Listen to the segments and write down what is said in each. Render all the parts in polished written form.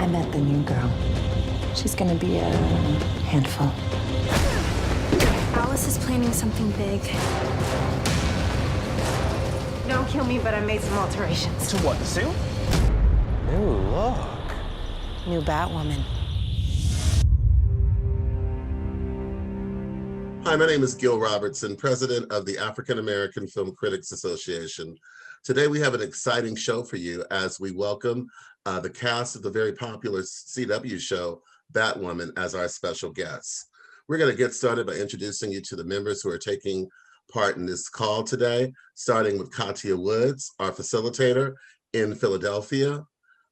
met the new girl. She's gonna be a handful. Alice is planning something big. Don't kill me, but I made some alterations. To what, the suit? New look. New Batwoman. Hi, my name is Gil Robertson, president of the African American Film Critics Association. Today we have an exciting show for you as we welcome the cast of the very popular CW show, Batwoman, as our special guests. We're going to get started by introducing you to the members who are taking part in this call today, starting with Katia Woods, our facilitator in Philadelphia,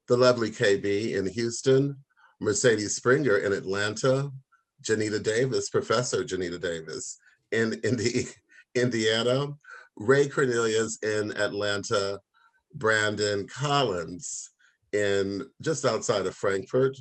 the lovely KB in Houston, Mercedes Springer in Atlanta, Janita Davis, Professor Janita Davis in Indiana, Ray Cornelius in Atlanta, Brandon Collins in just outside of Frankfurt,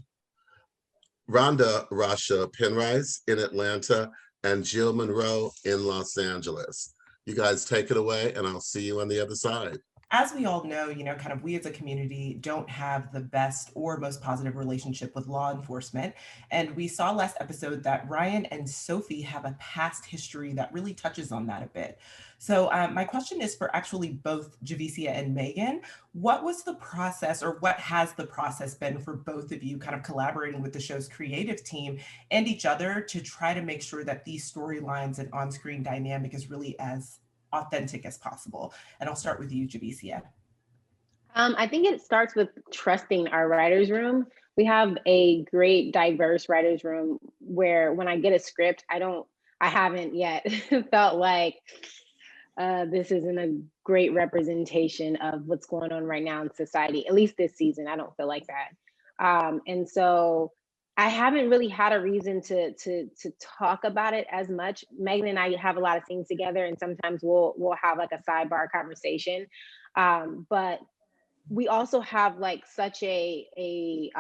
Rhonda Rasha Penrice in Atlanta, and Jill Monroe in Los Angeles. You guys take it away, and I'll see you on the other side. As we all know, kind of we as a community don't have the best or most positive relationship with law enforcement. And we saw last episode that Ryan and Sophie have a past history that really touches on that a bit. So my question is for actually both Javicia and Megan. What was the process, or what has the process been for both of you kind of collaborating with the show's creative team and each other to try to make sure that these storylines and on-screen dynamic is really as authentic as possible? And I'll start with you, Javicia. I think it starts with trusting our writers' room. We have a great, diverse writers' room where when I get a script, I haven't yet felt like this isn't a great representation of what's going on right now in society. At least this season, I don't feel like that. And so I haven't really had a reason to talk about it as much. Megan and I have a lot of things together, and sometimes we'll have like a sidebar conversation. But we also have like such we're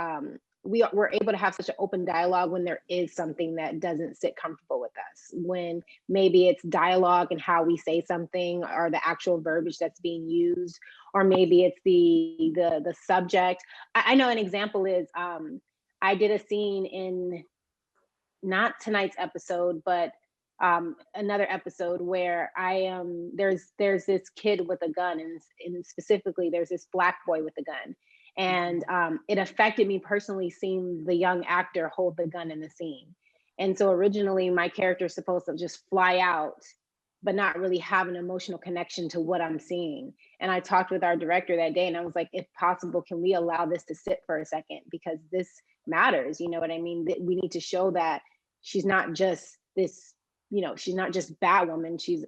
able to have such an open dialogue when there is something that doesn't sit comfortable with us. When maybe it's dialogue and how we say something, or the actual verbiage that's being used, or maybe it's the subject. I know an example is I did a scene in not tonight's episode, but another episode where there's this kid with a gun, and specifically there's this Black boy with a gun. And it affected me personally seeing the young actor hold the gun in the scene. And so originally my character is supposed to just fly out, but not really have an emotional connection to what I'm seeing. And I talked with our director that day, and I was like, if possible, can we allow this to sit for a second? Because this matters, you know what I mean? We need to show that she's not just this, she's not just Batwoman. She's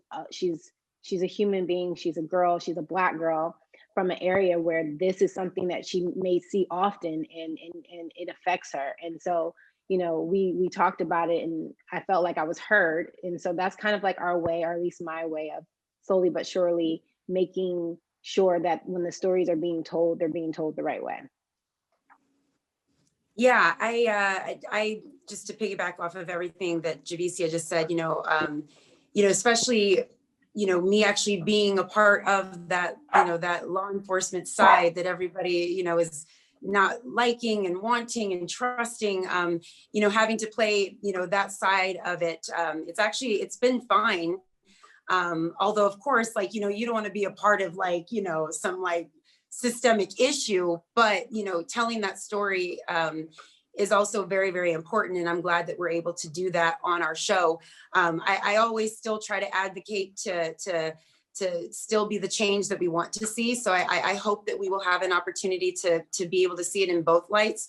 a human being. She's a girl. She's a Black girl from an area where this is something that she may see often, and it affects her. And so, we talked about it, and I felt like I was heard. And so that's kind of like our way, or at least my way, of slowly but surely making sure that when the stories are being told, they're being told the right way. Yeah, I just to piggyback off of everything that Javicia just said, especially, me actually being a part of that, that law enforcement side that everybody, is not liking and wanting and trusting, having to play, that side of it. It's been fine. Although of course, you don't want to be a part of some systemic issue, but telling that story is also very, very important, and I'm glad that we're able to do that on our show. I always still try to advocate to still be the change that we want to see. So I hope that we will have an opportunity to be able to see it in both lights.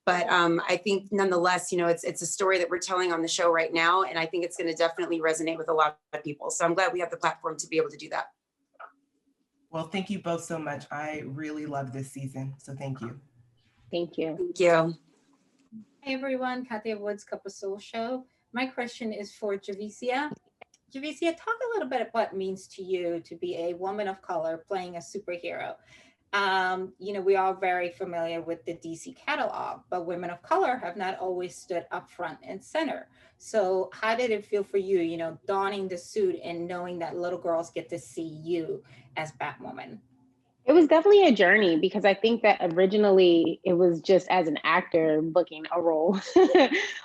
But I think nonetheless, it's a story that we're telling on the show right now, and I think it's going to definitely resonate with a lot of people. So I'm glad we have the platform to be able to do that. Well, thank you both so much. I really love this season, so thank you. Thank you. Thank you. Hi everyone, Katia Woods, Cup of Soul Show. My question is for Javicia. Javicia, talk a little bit about what it means to you to be a woman of color playing a superhero. We are very familiar with the DC catalog, but women of color have not always stood up front and center. So how did it feel for you, donning the suit and knowing that little girls get to see you as Batwoman? It was definitely a journey because I think that originally it was just as an actor booking a role.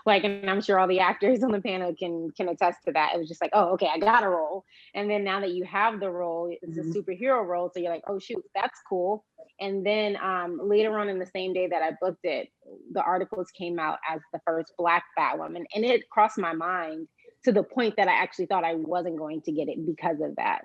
Like, and I'm sure all the actors on the panel can attest to that. It was just like, oh, okay, I got a role. And then now that you have the role, it's a superhero role. So you're like, oh shoot, that's cool. And then later on in the same day that I booked it, the articles came out as the first Black Batwoman. And it crossed my mind to the point that I actually thought I wasn't going to get it because of that.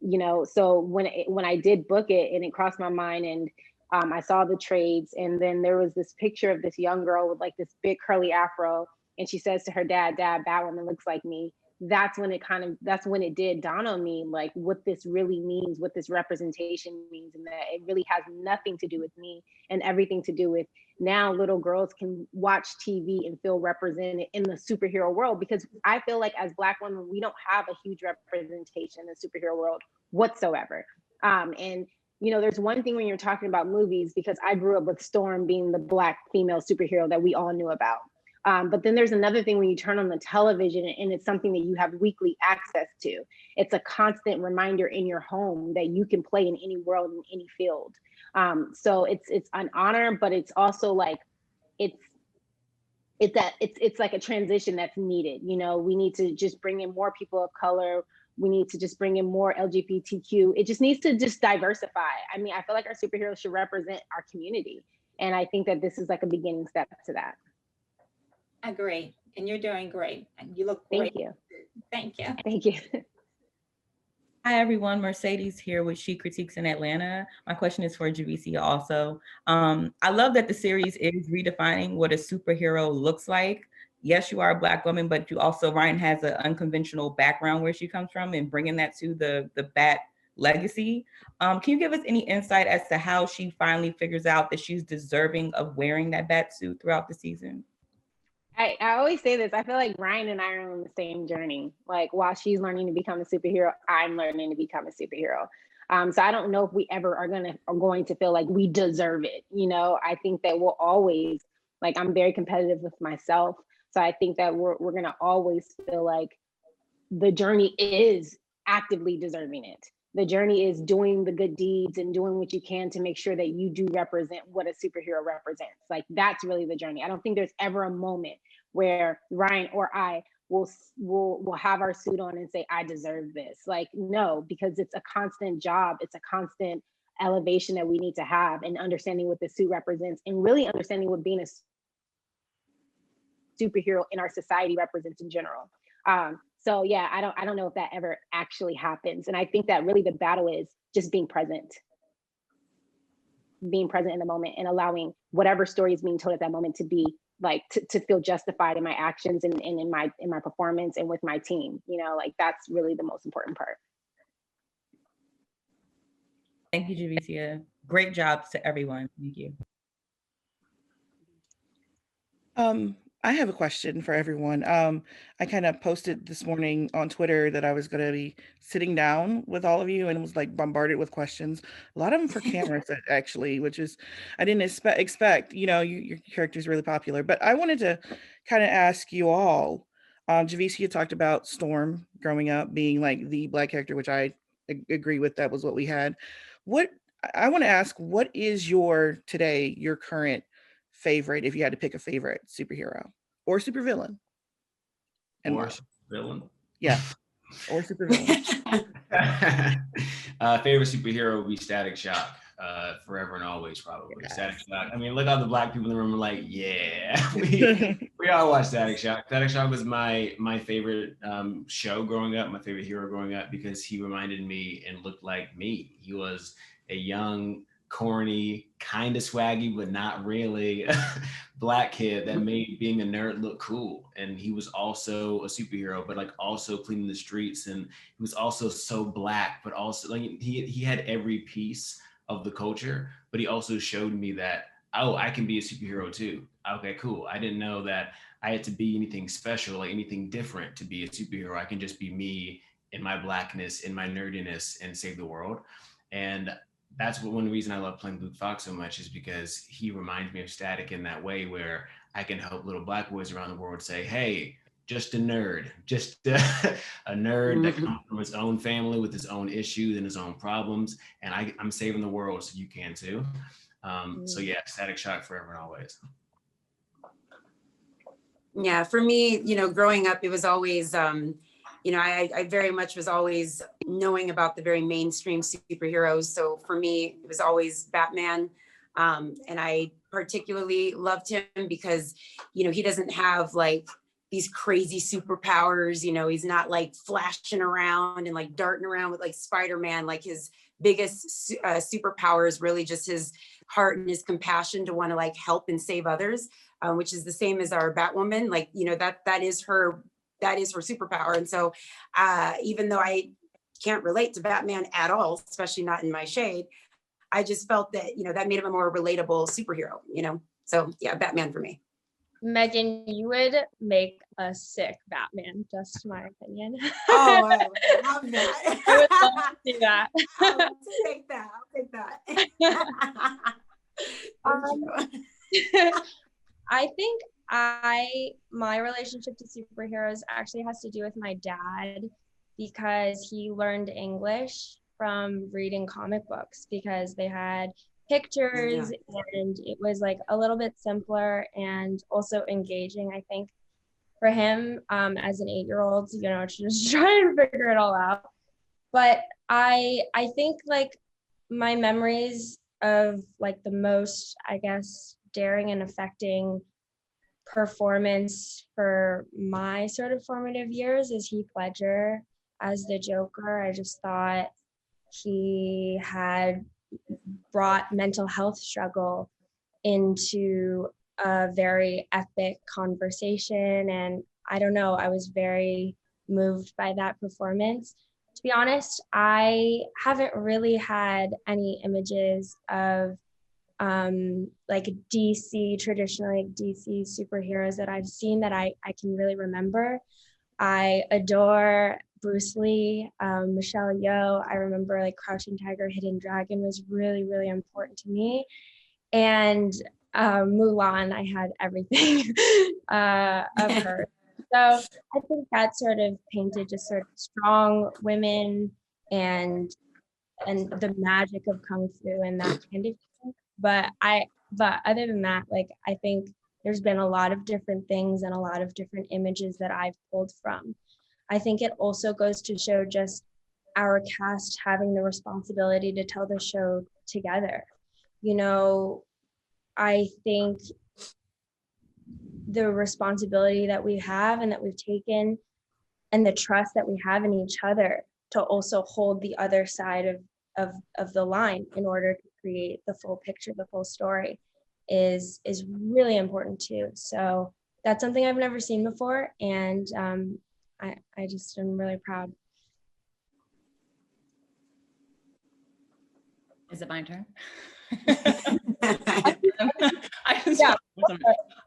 You know, so when I did book it and it crossed my mind, and I saw the trades, and then there was this picture of this young girl with like this big curly afro, and she says to her dad, Batwoman looks like me. That's when it did dawn on me, like what this really means, what this representation means, and that it really has nothing to do with me and everything to do with now little girls can watch TV and feel represented in the superhero world. Because I feel like as Black women, we don't have a huge representation in the superhero world whatsoever. And you know, there's one thing when you're talking about movies, because I grew up with Storm being the Black female superhero that we all knew about. But then there's another thing when you turn on the television and it's something that you have weekly access to. It's a constant reminder in your home that you can play in any world, in any field. So it's an honor, but it's also like, it's like a transition that's needed. You know, we need to just bring in more people of color. We need to just bring in more LGBTQ. It just needs to just diversify. I mean, I feel like our superheroes should represent our community. And I think that this is like a beginning step to that. Agree. And you're doing great. And you look great. Thank you. Thank you. Thank you. Hi, everyone. Mercedes here with She Critiques in Atlanta. My question is for Javicia also. I love that the series is redefining what a superhero looks like. Yes, you are a Black woman, but you also, Ryan has an unconventional background where she comes from, and bringing that to the Bat legacy. Can you give us any insight as to how she finally figures out that she's deserving of wearing that bat suit throughout the season? I always say this. I feel like Ryan and I are on the same journey. Like while she's learning to become a superhero, I'm learning to become a superhero. So I don't know if we ever are going to feel like we deserve it. You know, I think that we'll always, like, I'm very competitive with myself. So I think that we're gonna always feel like the journey is actively deserving it. The journey is doing the good deeds and doing what you can to make sure that you do represent what a superhero represents. Like that's really the journey. I don't think there's ever a moment where Ryan or I will have our suit on and say, I deserve this. Like, no, because it's a constant job. It's a constant elevation that we need to have, and understanding what the suit represents, and really understanding what being a superhero in our society represents in general. So yeah, I don't know if that ever actually happens. And I think that really the battle is just being present in the moment, and allowing whatever story is being told at that moment to be like, to feel justified in my actions and in my performance and with my team. You know, like that's really the most important part. Thank you, Javicia. Great job to everyone. Thank you. I have a question for everyone. I kind of posted this morning on Twitter that I was going to be sitting down with all of you and was like bombarded with questions. A lot of them for Camrus actually, which is, I didn't expect, you know, your character is really popular, but I wanted to kind of ask you all, Javicia talked about Storm growing up being like the Black character, which I agree with. That was what we had. I want to ask, what is your current favorite, if you had to pick a favorite superhero or supervillain? And or supervillain? Yeah, or supervillain. Favorite superhero would be Static Shock, forever and always, probably. Yes. Static Shock. I mean, look how the Black people in the room are like, yeah, we all watch Static Shock. Static Shock was my favorite show growing up, my favorite hero growing up, because he reminded me and looked like me. He was a young, corny, kind of swaggy, but not really Black kid that made being a nerd look cool. And he was also a superhero, but like also cleaning the streets. And he was also so Black, but also like he had every piece of the culture, but he also showed me that, oh, I can be a superhero too. Okay, cool. I didn't know that I had to be anything special, like anything different to be a superhero. I can just be me in my Blackness, in my nerdiness, and save the world. And that's one reason I love playing Luke Fox so much, is because he reminds me of Static in that way, where I can help little Black boys around the world say, hey, just a nerd, just a nerd that comes from his own family with his own issues and his own problems. And I'm saving the world, so you can too. So yeah, Static Shock forever and always. Yeah, for me, you know, growing up, it was always, you know, I very much was always knowing about the very mainstream superheroes. So for me, it was always Batman. And I particularly loved him because, you know, he doesn't have like these crazy superpowers, you know, he's not like flashing around and like darting around with like Spider-Man. Like his biggest superpower is really just his heart and his compassion to want to like help and save others, which is the same as our Batwoman. Like, you know, that is her superpower. And so even though I can't relate to Batman at all, especially not in my shade, I just felt that, you know, that made him a more relatable superhero, you know? So yeah, Batman for me. Megan, you would make a sick Batman, just my opinion. Oh, I would love that. I would love to see that. I'll take that. I think my relationship to superheroes actually has to do with my dad, because he learned English from reading comic books, because they had pictures and it was like a little bit simpler and also engaging, I think, for him as an 8-year-old, you know, just trying to figure it all out. But I think like my memories of like the most, I guess, daring and affecting performance for my sort of formative years is Heath Ledger as the Joker. I just thought he had brought mental health struggle into a very epic conversation. And I don't know, I was very moved by that performance. To be honest, I haven't really had any images of like DC, traditionally DC superheroes that I've seen that I can really remember. I adore Bruce Lee, Michelle Yeoh. I remember like Crouching Tiger, Hidden Dragon was really, really important to me. And Mulan, I had everything of her. So I think that sort of painted just sort of strong women and the magic of Kung Fu and that kind of thing. But other than that, like, I think there's been a lot of different things and a lot of different images that I've pulled from. I think it also goes to show just our cast having the responsibility to tell the show together. You know, I think the responsibility that we have and that we've taken and the trust that we have in each other to also hold the other side of the line in order to create the full picture, the full story is really important too. So that's something I've never seen before. And I just am really proud. Is it my turn?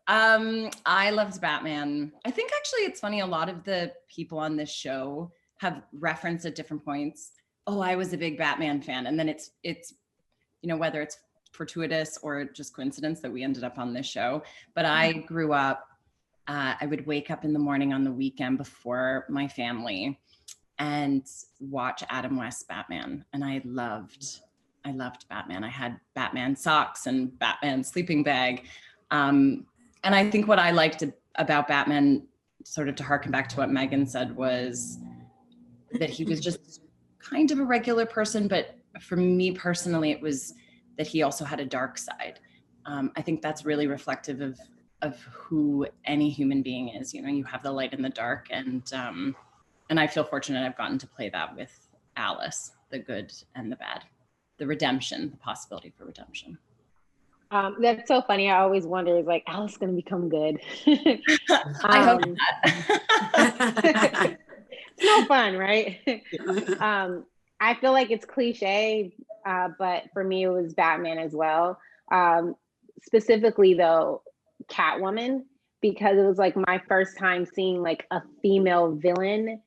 I loved Batman. I think actually it's funny, a lot of the people on this show have referenced at different points, oh, I was a big Batman fan. And then it's you know, whether it's fortuitous or just coincidence that we ended up on this show. But I grew up, I would wake up in the morning on the weekend before my family and watch Adam West's Batman. And I loved Batman. I had Batman socks and Batman sleeping bag. And I think what I liked about Batman, sort of to harken back to what Megan said, was that he was just kind of a regular person. But for me personally, it was that he also had a dark side. I think that's really reflective of who any human being is. You know, you have the light and the dark, and I feel fortunate I've gotten to play that with Alice, the good and the bad, the redemption, the possibility for redemption. That's so funny. I always wonder, is like, Alice going to become good? I hope not. It's no fun, right? I feel like it's cliche, but for me, it was Batman as well. Specifically though, Catwoman, because it was like my first time seeing like a female villain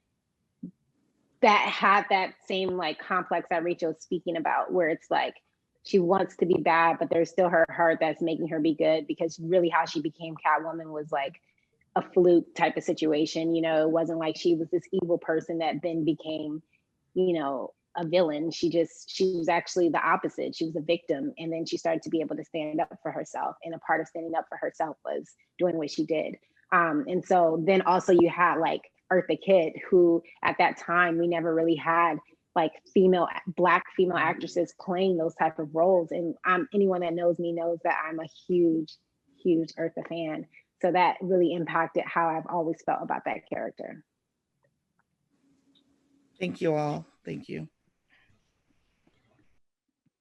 that had that same like complex that Rachel was speaking about, where it's like, she wants to be bad, but there's still her heart that's making her be good, because really how she became Catwoman was like a fluke type of situation. You know, it wasn't like she was this evil person that then became, you know, a villain. She was actually the opposite. She was a victim. And then she started to be able to stand up for herself. And a part of standing up for herself was doing what she did. And so then also you had like Eartha Kitt, who at that time, we never really had like Black female actresses playing those type of roles. And anyone that knows me knows that I'm a huge Eartha fan. So that really impacted how I've always felt about that character. Thank you all. Thank you.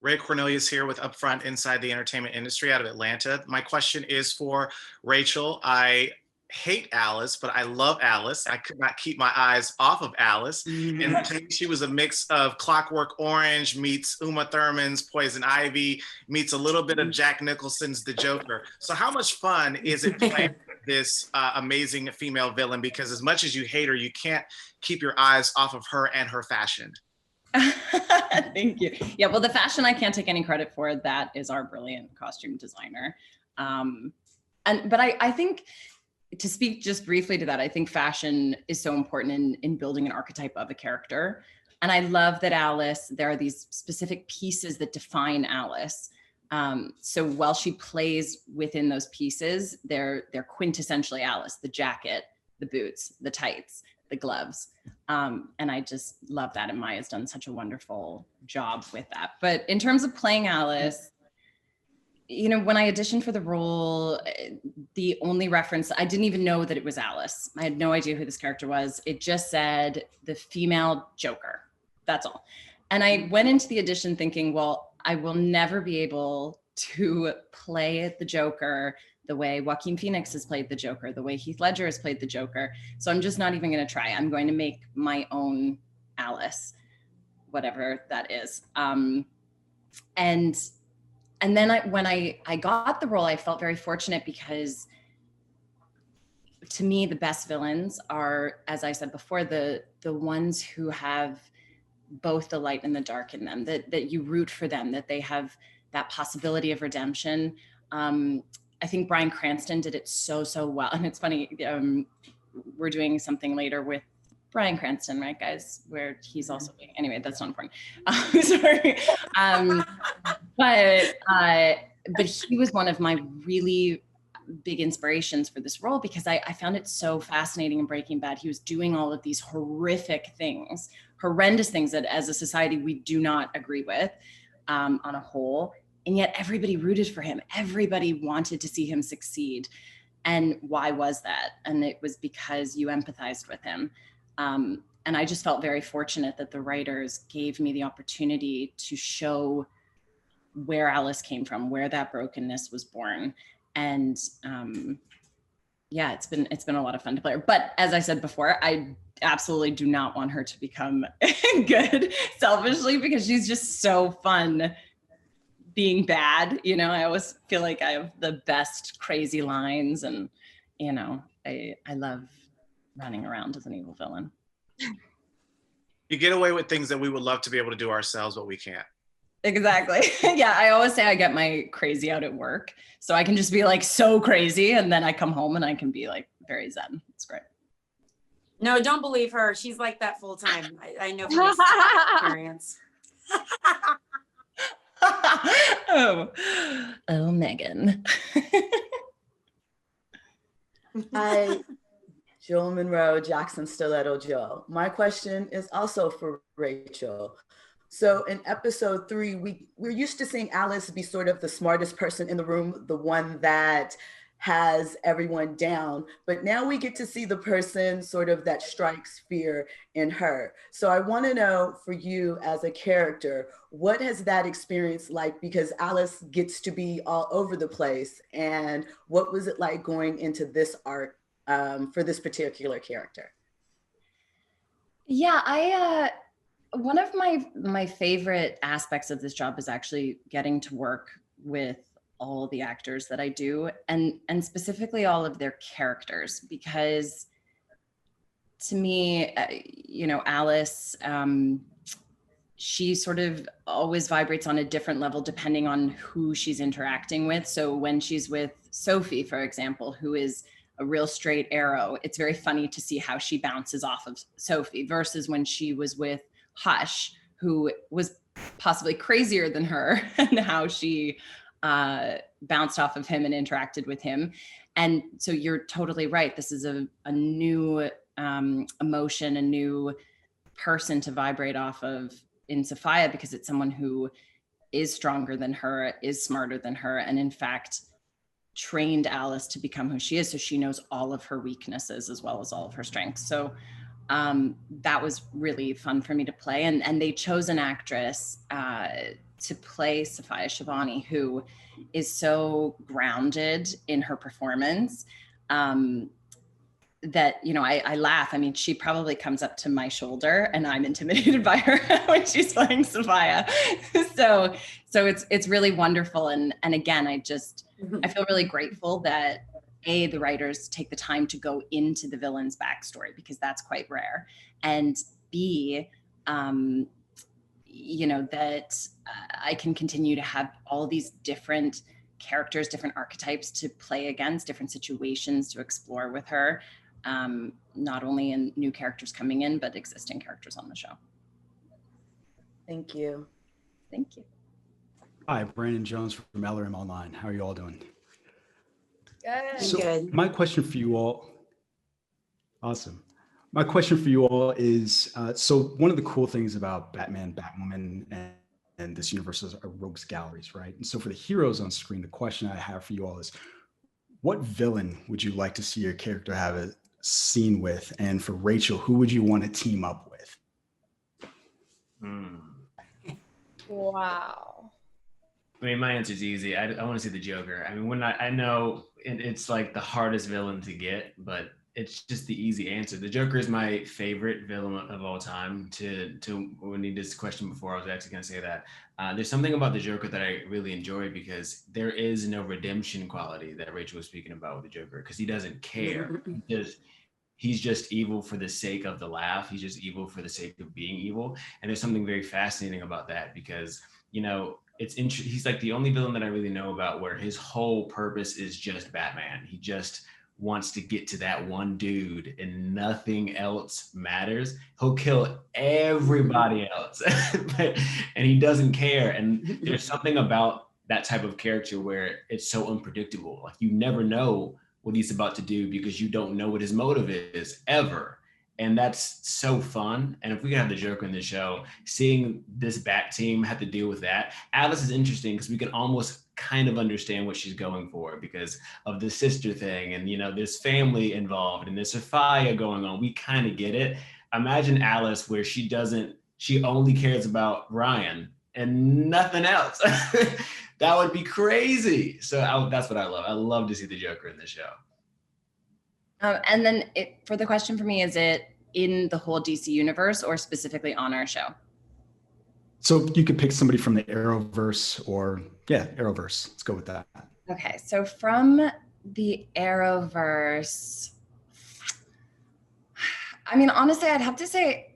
Ray Cornelius here with Upfront Inside the Entertainment Industry out of Atlanta. My question is for Rachel. I hate Alice, but I love Alice. I could not keep my eyes off of Alice. And to me, she was a mix of Clockwork Orange meets Uma Thurman's Poison Ivy meets a little bit of Jack Nicholson's The Joker. So how much fun is it playing this amazing female villain? Because as much as you hate her, you can't keep your eyes off of her and her fashion. Thank you. Yeah, well, the fashion I can't take any credit for. That is our brilliant costume designer. But I think, to speak just briefly to that, I think fashion is so important in building an archetype of a character. And I love that Alice, there are these specific pieces that define Alice. So while she plays within those pieces, they're quintessentially Alice: the jacket, the boots, the tights, the gloves. And I just love that. And Maya's done such a wonderful job with that. But in terms of playing Alice, you know, when I auditioned for the role, the only reference, I didn't even know that it was Alice. I had no idea who this character was. It just said the female Joker. That's all. And I went into the audition thinking, well, I will never be able to play the Joker the way Joaquin Phoenix has played the Joker, the way Heath Ledger has played the Joker. So I'm just not even going to try. I'm going to make my own Alice, whatever that is. And then when I got the role, I felt very fortunate because to me, the best villains are, as I said before, the ones who have both the light and the dark in them, that you root for them, that they have that possibility of redemption. I think Bryan Cranston did it so well. And it's funny, we're doing something later with Bryan Cranston, right, guys? Where he's also, anyway, that's not important. Sorry. But he was one of my really big inspirations for this role because I found it so fascinating in Breaking Bad. He was doing all of these horrific things, horrendous things that as a society we do not agree with on a whole. And yet everybody rooted for him. Everybody wanted to see him succeed. And why was that? And it was because you empathized with him. And I just felt very fortunate that the writers gave me the opportunity to show where Alice came from, where that brokenness was born. And yeah, it's been a lot of fun to play her. But as I said before, I absolutely do not want her to become good selfishly because she's just so fun being bad. You know, I always feel like I have the best crazy lines and, you know, I love running around as an evil villain. You get away with things that we would love to be able to do ourselves, but we can't. Exactly. Yeah, I always say I get my crazy out at work. So I can just be like so crazy and then I come home and I can be like very zen. It's great. No, don't believe her. She's like that full time. I know from experience. Oh, Megan. Hi, Joel Monroe, Jackson Stiletto Joe. My question is also for Rachel. So in episode 3, we're used to seeing Alice be sort of the smartest person in the room, the one that has everyone down, but now we get to see the person sort of that strikes fear in her. So I want to know for you as a character, what has that experience like? Because Alice gets to be all over the place. And what was it like going into this arc for this particular character? Yeah, one of my favorite aspects of this job is actually getting to work with all the actors that I do and specifically all of their characters, because to me, you know, Alice, she sort of always vibrates on a different level depending on who she's interacting with. So when she's with Sophie, for example, who is a real straight arrow. It's very funny to see how she bounces off of Sophie versus when she was with Hush, who was possibly crazier than her, and how she bounced off of him and interacted with him. And so you're totally right. This is a new emotion, a new person to vibrate off of in Sophia, because it's someone who is stronger than her, is smarter than her, and in fact trained Alice to become who she is. So she knows all of her weaknesses as well as all of her strengths. So that was really fun for me to play. And they chose an actress to play Sophia Shivani, who is so grounded in her performance that, you know, I laugh. I mean, she probably comes up to my shoulder and I'm intimidated by her when she's playing Sophia. So it's really wonderful. And again, I feel really grateful that A, the writers take the time to go into the villain's backstory, because that's quite rare. And B, you know, that I can continue to have all these different characters, different archetypes to play against, different situations to explore with her. Not only in new characters coming in, but existing characters on the show. Thank you. Thank you. Hi, Brandon Jones from LRM Online. How are you all doing? Good. So Good. my question for you all, awesome. My question for you all is, so one of the cool things about Batman, Batwoman, and this universe are rogues galleries, right? And so for the heroes on screen, the question I have for you all is, what villain would you like to see your character have a scene with? And for Rachel, who would you want to team up with? Wow. I mean, my answer is easy. I want to see the Joker. I mean, when I know it's like the hardest villain to get, but it's just the easy answer. The Joker is my favorite villain of all time. When you did this question before, I was actually going to say that. There's something about the Joker that I really enjoy, because there is no redemption quality that Rachel was speaking about with the Joker, because he doesn't care. He's just evil for the sake of the laugh. He's just evil for the sake of being evil. And there's something very fascinating about that, because, you know, he's like the only villain that I really know about where his whole purpose is just Batman. He just wants to get to that one dude and nothing else matters. He'll kill everybody else and he doesn't care. And there's something about that type of character where it's so unpredictable. Like, you never know what he's about to do because you don't know what his motive is ever. And that's so fun. And if we could have the Joker in the show, seeing this Bat team have to deal with that. Alice is interesting because we can almost kind of understand what she's going for because of the sister thing. And, you know, there's family involved and there's Sophia going on. We kind of get it. Imagine Alice where she only cares about Ryan and nothing else. That would be crazy. So that's what I love. I love to see the Joker in the show. And then for the question for me, is it in the whole DC universe or specifically on our show? So you could pick somebody from the Arrowverse or, yeah, Arrowverse. Let's go with that. Okay, so from the Arrowverse, I mean, honestly, I'd have to say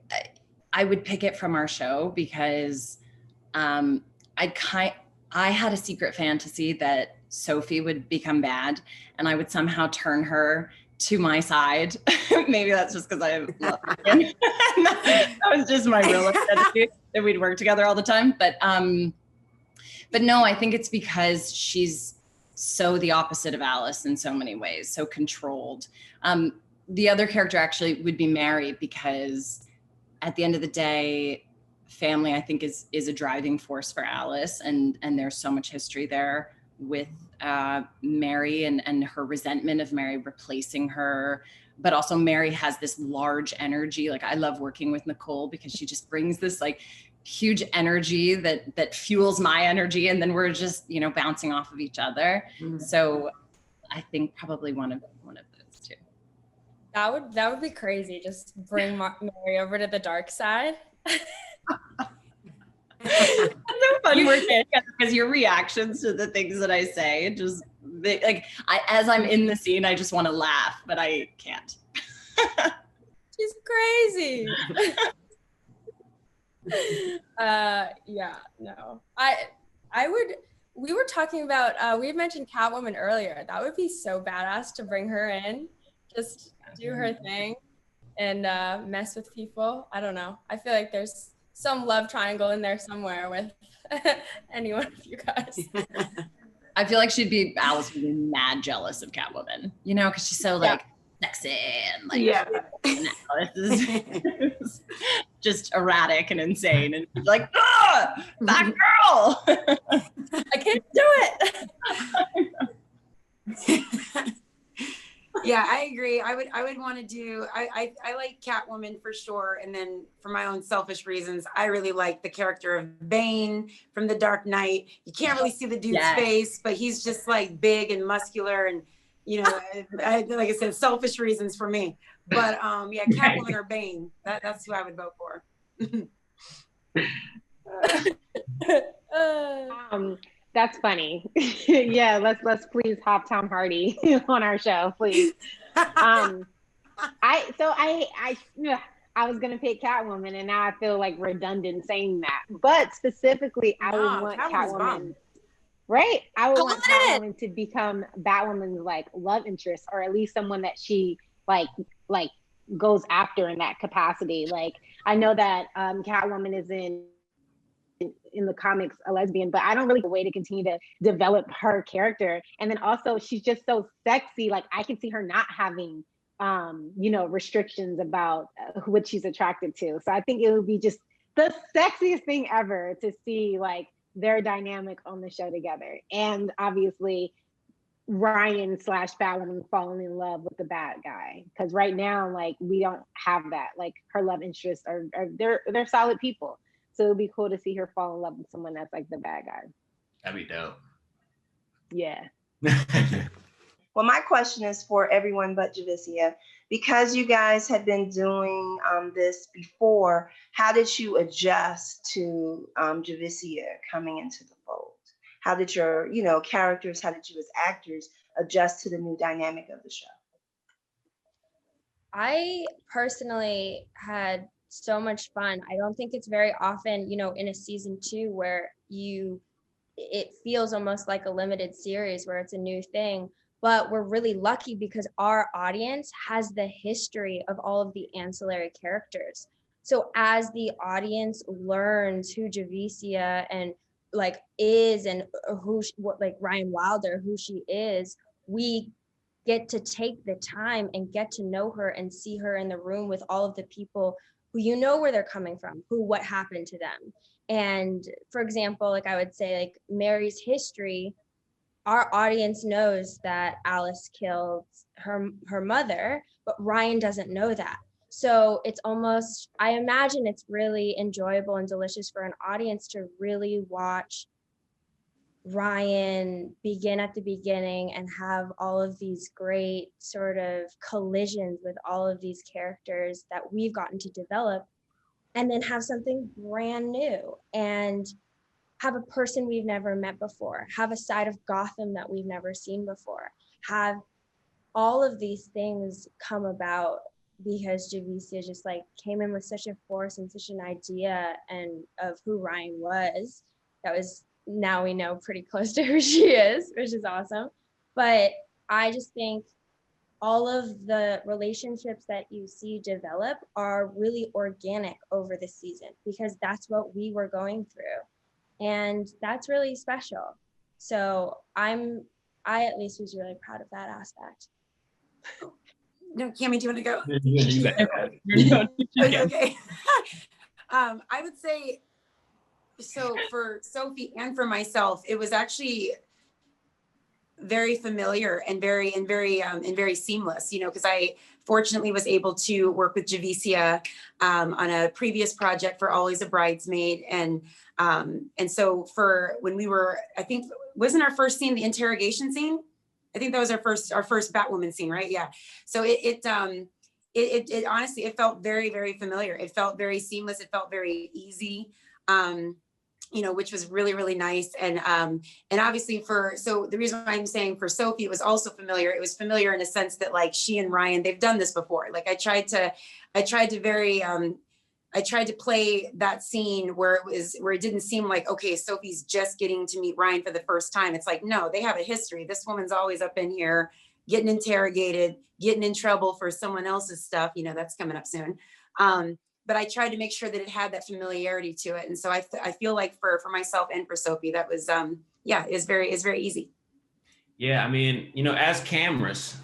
I would pick it from our show because I had a secret fantasy that Sophie would become bad and I would somehow turn her to my side. Maybe that's just because I love her. That was just my real fantasy that we'd work together all the time. But no, I think it's because she's so the opposite of Alice in so many ways, so controlled. The other character actually would be Mary because at the end of the day, family, I think, is a driving force for Alice, and there's so much history there with Mary and her resentment of Mary replacing her. But also Mary has this large energy. Like, I love working with Nicole because she just brings this like huge energy that fuels my energy, and then we're just, you know, bouncing off of each other. So I think probably one of those two. That would be crazy. Just bring Mary over to the dark side. It's so fun working because your reactions to the things that I say as I'm in the scene, I just want to laugh, but I can't. She's crazy. Yeah, no. I would we were talking about, we had mentioned Catwoman earlier. That would be so badass to bring her in, just do her thing and mess with people. I don't know. I feel like there's some love triangle in there somewhere with any one of you guys. I feel like Alice would be mad jealous of Catwoman, you know, because she's so like sexy and like, and Alice is just erratic and insane, and she's like, ah, that girl. I can't do it. Yeah, I agree. I would want to do, I like Catwoman for sure. And then for my own selfish reasons, I really like the character of Bane from The Dark Knight. You can't really see the dude's face, but he's just like big and muscular and, you know, like I said, selfish reasons for me. But yeah, Catwoman or Bane, that's who I would vote for. That's funny. Yeah, let's please have Tom Hardy on our show, please. I was gonna pick Catwoman, and now I feel like redundant saying that. But specifically, I would want Catwoman. Right? I would want Catwoman to become Batwoman's like love interest, or at least someone that she like goes after in that capacity. Like I know that Catwoman is in the comics a lesbian, but I don't really have a way to continue to develop her character. And then also she's just so sexy. Like I can see her not having restrictions about what she's attracted to. So I think it would be just the sexiest thing ever to see like their dynamic on the show together. And obviously Ryan / Batwoman falling in love with the bad guy. Because right now, like we don't have that. Like her love interests are they're solid people. So it would be cool to see her fall in love with someone that's like the bad guy. That'd be dope. Yeah. Well, my question is for everyone but Javicia. Because you guys had been doing this before, how did you adjust to Javicia coming into the fold? How did your, characters, how did you as actors adjust to the new dynamic of the show? I personally had so much fun. I don't think it's very often, in a season 2 where it feels almost like a limited series where it's a new thing. But we're really lucky because our audience has the history of all of the ancillary characters. So as the audience learns who Javicia and is and what Ryan Wilder, who she is, we get to take the time and get to know her and see her in the room with all of the people who where they're coming from, what happened to them. And for example, I would say Mary's history, our audience knows that Alice killed her mother, but Ryan doesn't know that. So it's almost, I imagine it's really enjoyable and delicious for an audience to really watch Ryan begin at the beginning and have all of these great sort of collisions with all of these characters that we've gotten to develop, and then have something brand new and have a person we've never met before, have a side of Gotham that we've never seen before, have all of these things come about because Javicia just came in with such a force and such an idea and of who Ryan was. That was, now we know pretty close to who she is, which is awesome. But I just think all of the relationships that you see develop are really organic over the season because that's what we were going through. And that's really special. So I at least was really proud of that aspect. No, Cammy, do you want to go? Okay. I would say, so for Sophie and for myself, it was actually very familiar and very seamless, because I fortunately was able to work with Javicia on a previous project for Always a Bridesmaid. And so for when we were, I think, wasn't our first scene the interrogation scene? I think that was our first Batwoman scene, right? Yeah. So it honestly, it felt very, very familiar. It felt very seamless. It felt very easy. Which was really, really nice. And obviously so the reason why I'm saying for Sophie, it was also familiar. It was familiar in a sense that she and Ryan, they've done this before. I tried to very I tried to play that scene where it didn't seem like, okay, Sophie's just getting to meet Ryan for the first time. It's like, no, they have a history. This woman's always up in here getting interrogated, getting in trouble for someone else's stuff. You know, that's coming up soon. But I tried to make sure that it had that familiarity to it. And so I feel like for myself and for Sophie, that was, it's very easy. Yeah, I mean, you know, as Camrus,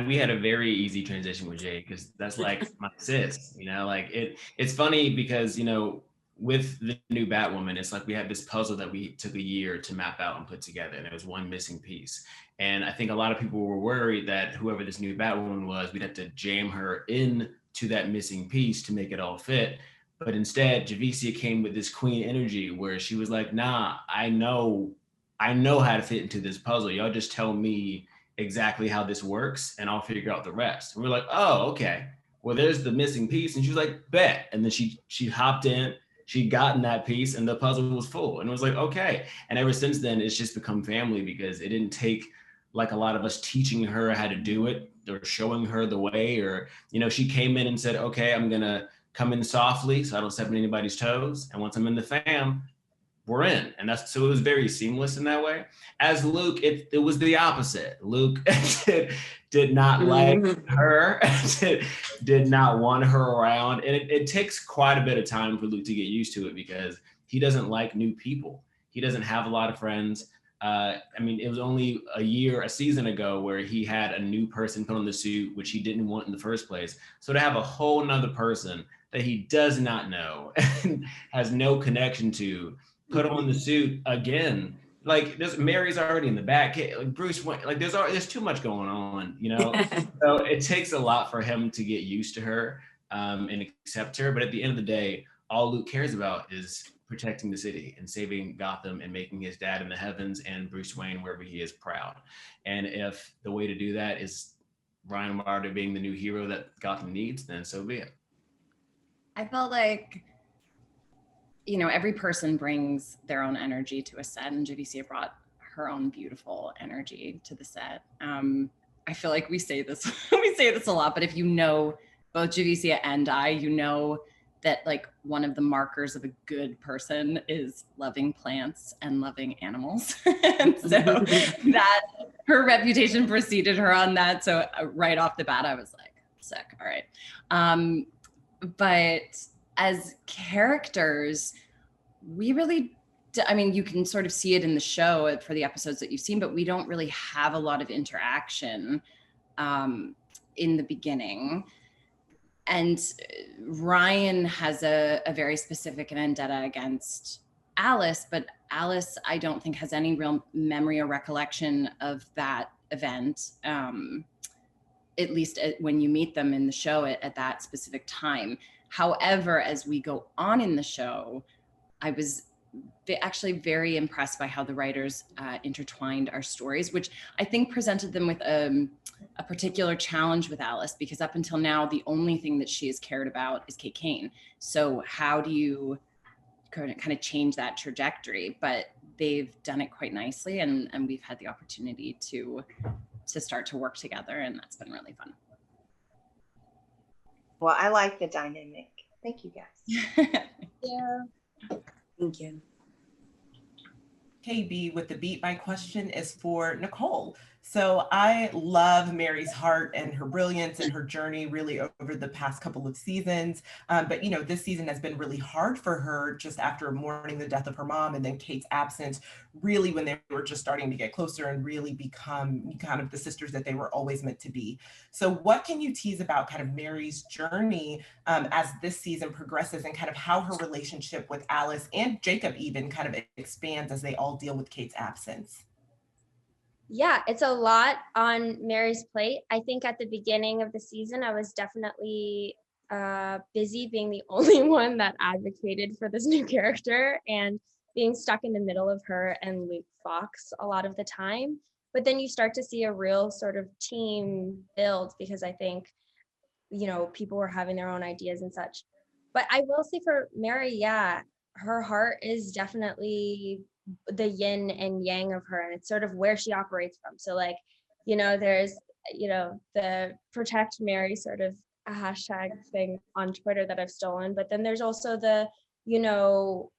we had a very easy transition with Jay because that's like my sis, you know, like it's funny because, you know, with the new Batwoman, it's like we had this puzzle that we took a year to map out and put together, and there was one missing piece. And I think a lot of people were worried that whoever this new Batwoman was, we'd have to jam her in to that missing piece to make it all fit. But instead, Javicia came with this queen energy where she was like, nah, I know how to fit into this puzzle. Y'all just tell me exactly how this works and I'll figure out the rest. And we're like, oh, okay. Well, there's the missing piece. And she was like, bet. And then she hopped in, she'd gotten that piece and the puzzle was full. And it was like, okay. And ever since then, it's just become family because it didn't take like a lot of us teaching her how to do it or showing her the way, or, you know, she came in and said, okay, I'm gonna come in softly so I don't step on anybody's toes. And once I'm in the fam, we're in. And so it was very seamless in that way. As Luke, it was the opposite. Luke did not like her, did not want her around. And it takes quite a bit of time for Luke to get used to it because he doesn't like new people. He doesn't have a lot of friends. I mean, it was only a season ago where he had a new person put on the suit, which he didn't want in the first place. So to have a whole nother person that he does not know and has no connection to, put on the suit again, like Mary's already in the back, like Bruce Wayne, like there's too much going on, you know. So it takes a lot for him to get used to her and accept her. But at the end of the day, all Luke cares about is protecting the city and saving Gotham and making his dad in the heavens and Bruce Wayne wherever he is proud. And if the way to do that is Ryan Wilder being the new hero that Gotham needs, then so be it. I felt like, you know, every person brings their own energy to a set, and Javicia brought her own beautiful energy to the set. I feel like we say this a lot, but if you know both Javicia and I, you know that like one of the markers of a good person is loving plants and loving animals. And so that her reputation preceded her on that. So right off the bat, I was like, sick, all right. But as characters, we really, I mean, you can sort of see it in the show for the episodes that you've seen, but we don't really have a lot of interaction in the beginning. And Ryan has a very specific vendetta against Alice, but Alice, I don't think, has any real memory or recollection of that event, at least when you meet them in the show at that specific time. However, as we go on in the show, I was actually very impressed by how the writers intertwined our stories, which I think presented them with a particular challenge with Alice, because up until now, the only thing that she has cared about is Kate Kane. So how do you kind of change that trajectory? But they've done it quite nicely, and we've had the opportunity to start to work together, and that's been really fun. Well, I like the dynamic. Thank you, guys. Yeah. Thank you. KB with the beat. My question is for Nicole. So I love Mary's heart and her brilliance and her journey really over the past couple of seasons. But, you know, this season has been really hard for her just after mourning the death of her mom and then Kate's absence, really when they were just starting to get closer and really become kind of the sisters that they were always meant to be. So what can you tease about kind of Mary's journey as this season progresses, and kind of how her relationship with Alice and Jacob even kind of expands as they all deal with Kate's absence? Yeah, it's a lot on Mary's plate. I think at the beginning of the season, I was definitely busy being the only one that advocated for this new character and being stuck in the middle of her and Luke Fox a lot of the time. But then you start to see a real sort of team build, because I think, you know, people were having their own ideas and such. But I will say for Mary, yeah, her heart is definitely the yin and yang of her, and it's sort of where she operates from. So like, you know, there's, you know, the protect Mary sort of a hashtag thing on Twitter that I've stolen, but then there's also the, you know,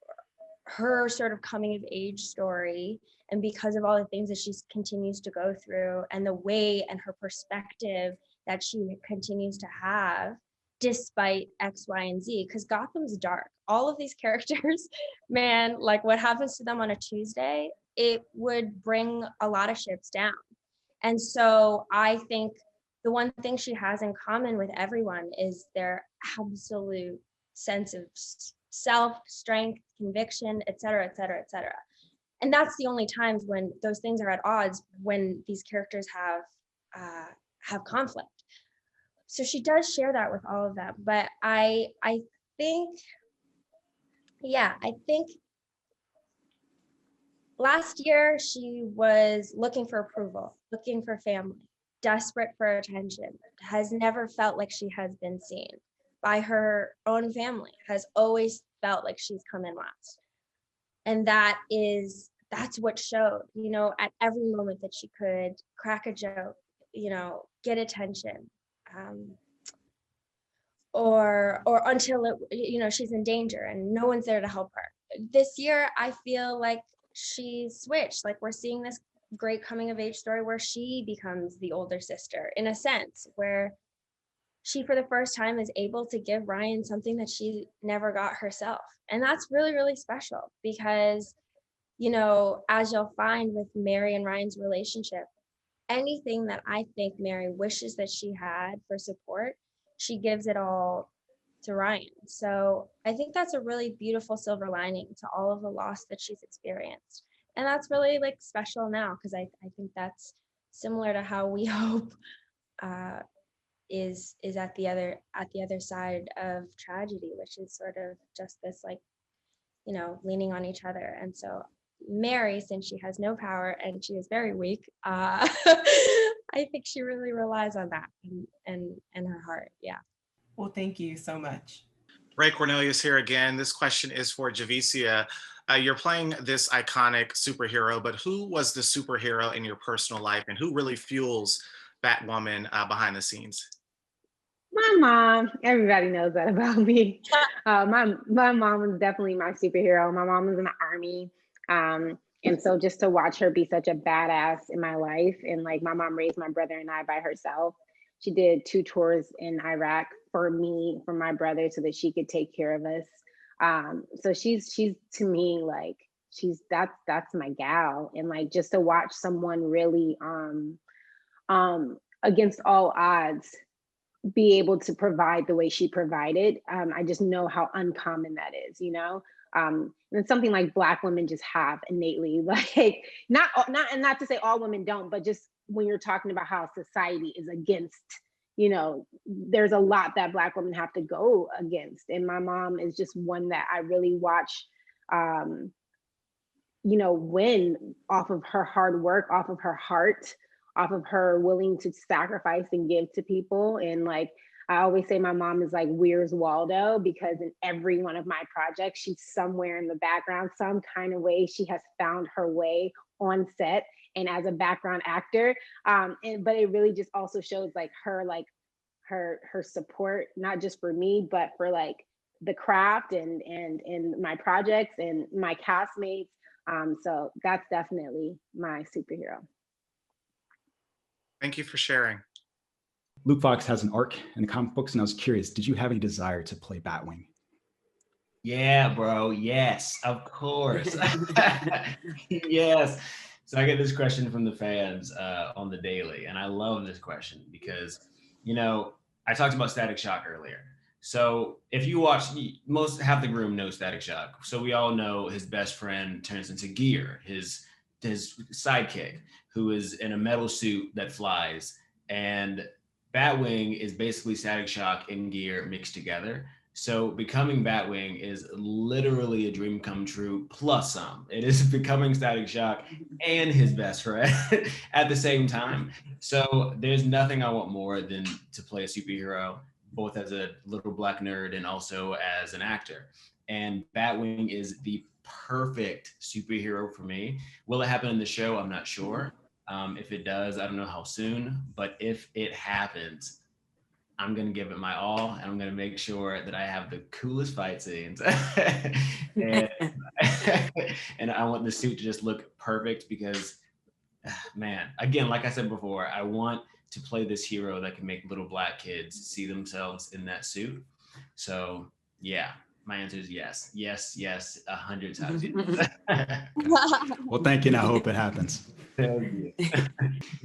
her sort of coming of age story, and because of all the things that she continues to go through and the way and her perspective that she continues to have despite X, Y, and Z, because Gotham's dark. All of these characters, man, like what happens to them on a Tuesday, it would bring a lot of ships down. And so I think the one thing she has in common with everyone is their absolute sense of self, strength, conviction, et cetera, et cetera, et cetera. And that's the only times when those things are at odds, when these characters have conflict. So she does share that with all of them. But I think last year she was looking for approval, looking for family, desperate for attention, has never felt like she has been seen by her own family, has always felt like she's come in last. And that's what showed, you know, at every moment that she could crack a joke, you know, get attention, or until it, you know, she's in danger and no one's there to help her. This year, I feel like she switched. Like we're seeing this great coming of age story where she becomes the older sister in a sense, where she for the first time is able to give Ryan something that she never got herself. And that's really, really special because, you know, as you'll find with Mary and Ryan's relationship, anything that I think Mary wishes that she had for support, she gives it all to Ryan. So I think that's a really beautiful silver lining to all of the loss that she's experienced. And that's really like special now, because I think that's similar to how we hope is at the other side of tragedy, which is sort of just this like, you know, leaning on each other. And so Mary, since she has no power and she is very weak, I think she really relies on that and her heart. Yeah. Well, thank you so much. Ray Cornelius here again. This question is for Javicia. You're playing this iconic superhero, but who was the superhero in your personal life and who really fuels Batwoman behind the scenes? My mom. Everybody knows that about me. My mom was definitely my superhero. My mom was in the Army. And so just to watch her be such a badass in my life, and like my mom raised my brother and I by herself. She did 2 tours in Iraq for me, for my brother, so that she could take care of us. So she's to me like that's my gal. And like just to watch someone really against all odds be able to provide the way she provided, I just know how uncommon that is, you know. And it's something like Black women just have innately, like not to say all women don't, but just when you're talking about how society is against, you know, there's a lot that Black women have to go against. And my mom is just one that I really watch, you know, win off of her hard work, off of her heart, off of her willing to sacrifice and give to people. And like, I always say my mom is like Where's Waldo, because in every one of my projects, she's somewhere in the background, some kind of way she has found her way on set and as a background actor. But it really just also shows like her support, not just for me, but for like the craft and my projects and my castmates. So that's definitely my superhero. Thank you for sharing. Luke Fox has an arc in the comic books, and I was curious, did you have any desire to play Batwing? Yeah, bro. Yes, of course. Yes. So I get this question from the fans on the daily, and I love this question because, you know, I talked about Static Shock earlier. So if you watch, half the room knows Static Shock. So we all know his best friend turns into Gear, his sidekick, who is in a metal suit that flies. And Batwing is basically Static Shock and Gear mixed together. So becoming Batwing is literally a dream come true plus some. It is becoming Static Shock and his best friend at the same time. So there's nothing I want more than to play a superhero, both as a little Black nerd and also as an actor. And Batwing is the perfect superhero for me. Will it happen in the show? I'm not sure. If it does, I don't know how soon, but if it happens, I'm gonna give it my all, and I'm gonna make sure that I have the coolest fight scenes. and, and I want the suit to just look perfect because, man, again, like I said before, I want to play this hero that can make little Black kids see themselves in that suit. So yeah, my answer is yes, yes, yes, 100 times yes. Well, thank you, and I hope it happens.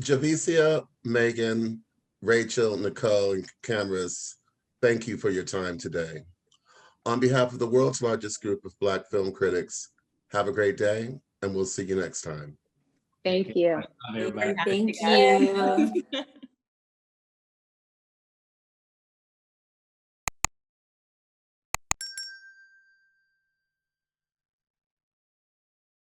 Javicia, Megan, Rachel, Nicole, and Camrus, thank you for your time today. On behalf of the world's largest group of Black film critics, have a great day, and we'll see you next time. Thank you. Thank you.